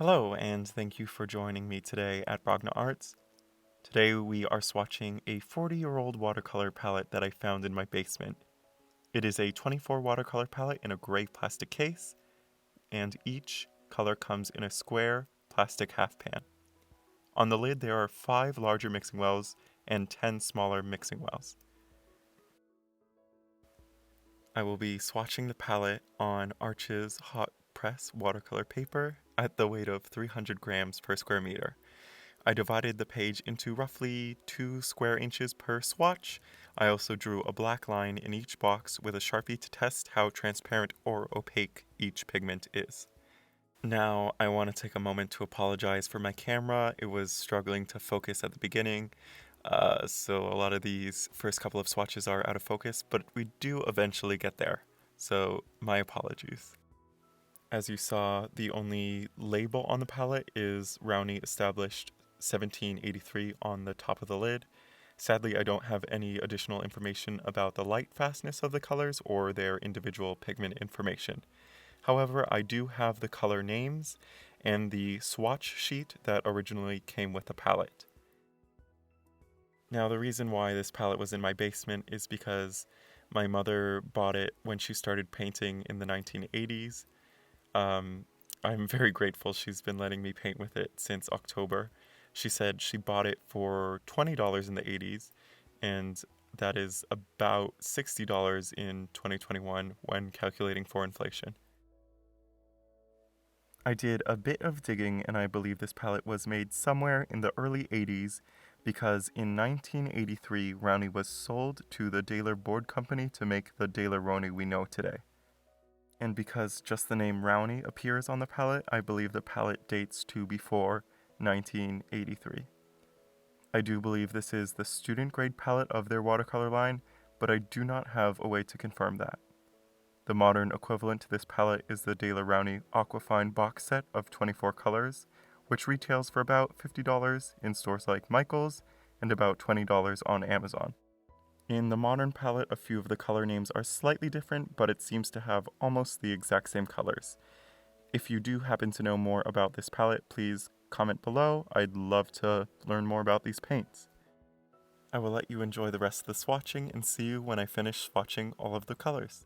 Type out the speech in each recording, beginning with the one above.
Hello, and thank you for joining me today at Brogna Arts. Today we are swatching a 40-year-old watercolor palette that I found in my basement. It is a 24 watercolor palette in a gray plastic case, and each color comes in a square plastic half pan. On the lid there are 5 larger mixing wells and 10 smaller mixing wells. I will be swatching the palette on Arch's hot press watercolor paper at the weight of 300 grams per square meter. I divided the page into roughly 2 square inches per swatch. I also drew a black line in each box with a Sharpie to test how transparent or opaque each pigment is. Now, I want to take a moment to apologize for my camera. It was struggling to focus at the beginning, so a lot of these first couple of swatches are out of focus, but we do eventually get there, so my apologies. As you saw, the only label on the palette is Rowney Established 1783 on the top of the lid. Sadly, I don't have any additional information about the light fastness of the colors or their individual pigment information. However, I do have the color names and the swatch sheet that originally came with the palette. Now, the reason why this palette was in my basement is because my mother bought it when she started painting in the 1980s. I'm very grateful she's been letting me paint with it since October. She said she bought it for $20 in the 80s, and that is about $60 in 2021 when calculating for inflation. I did a bit of digging, and I believe this palette was made somewhere in the early 80s because in 1983, Rowney was sold to the Daler board company to make the Daler-Rowney we know today. And because just the name Rowney appears on the palette, I believe the palette dates to before 1983. I do believe this is the student grade palette of their watercolor line, but I do not have a way to confirm that. The modern equivalent to this palette is the Daler-Rowney Aquafine Box set of 24 colors, which retails for about $50 in stores like Michael's and about $20 on Amazon. In the modern palette, a few of the color names are slightly different, but it seems to have almost the exact same colors. If you do happen to know more about this palette, please comment below. I'd love to learn more about these paints. I will let you enjoy the rest of the swatching and see you when I finish swatching all of the colors.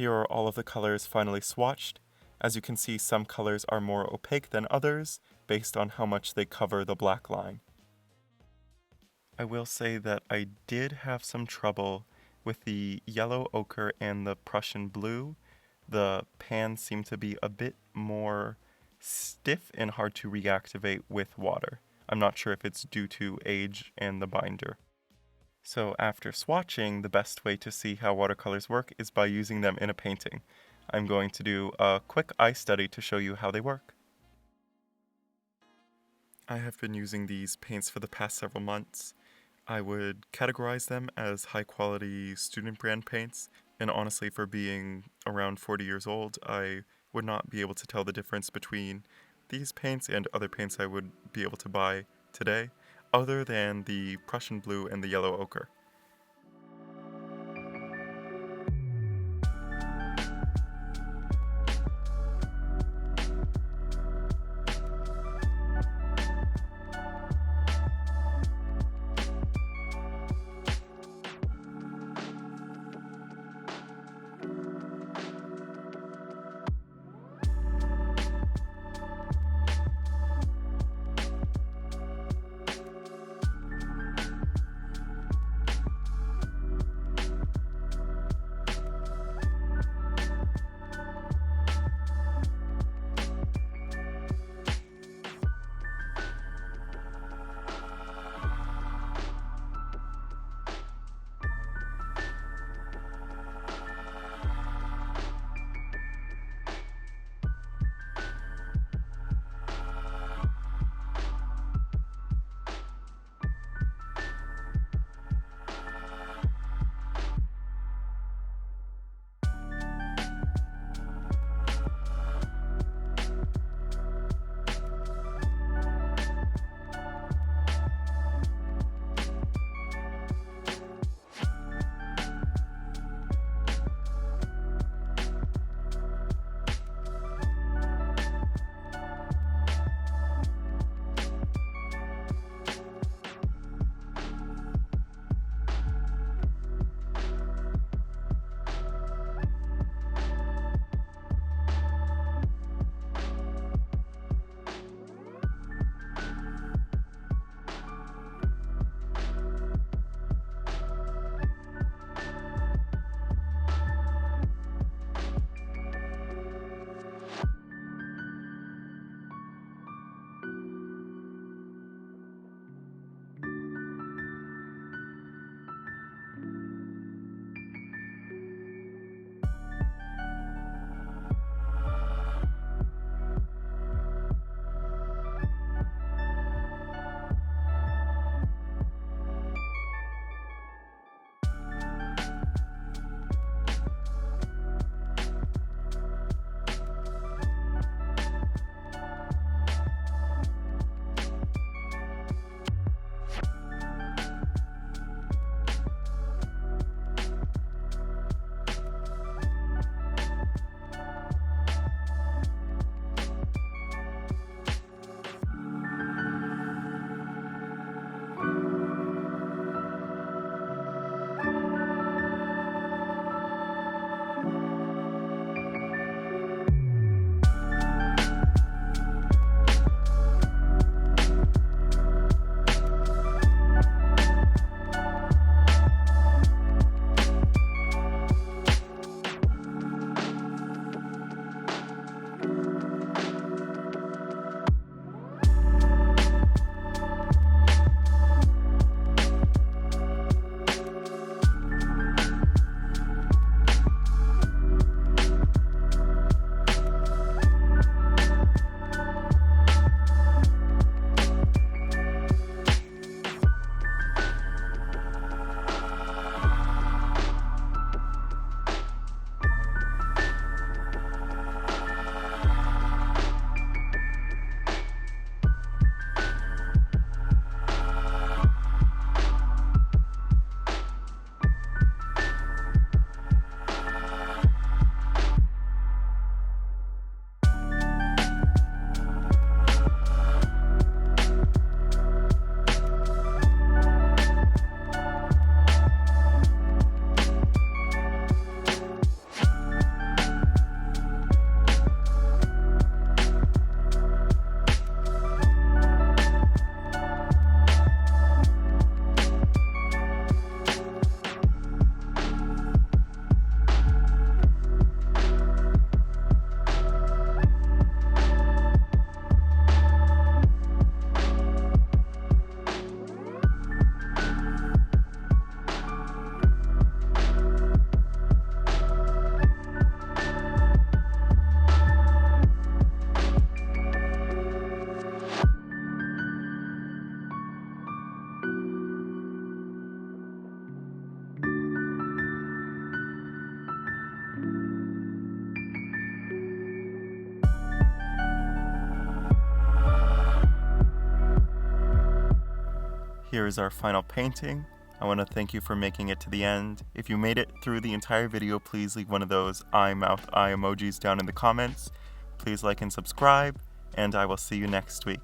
Here are all of the colors finally swatched. As you can see, some colors are more opaque than others, based on how much they cover the black line. I will say that I did have some trouble with the yellow ochre and the Prussian blue. The pans seem to be a bit more stiff and hard to reactivate with water. I'm not sure if it's due to age and the binder. So after swatching, the best way to see how watercolors work is by using them in a painting. I'm going to do a quick eye study to show you how they work. I have been using these paints for the past several months. I would categorize them as high-quality student brand paints, and honestly, for being around 40 years old, I would not be able to tell the difference between these paints and other paints I would be able to buy today, other than the Prussian blue and the yellow ochre. Here is our final painting. I want to thank you for making it to the end. If you made it through the entire video, please leave one of those eye, mouth, eye emojis down in the comments. Please like and subscribe, and I will see you next week.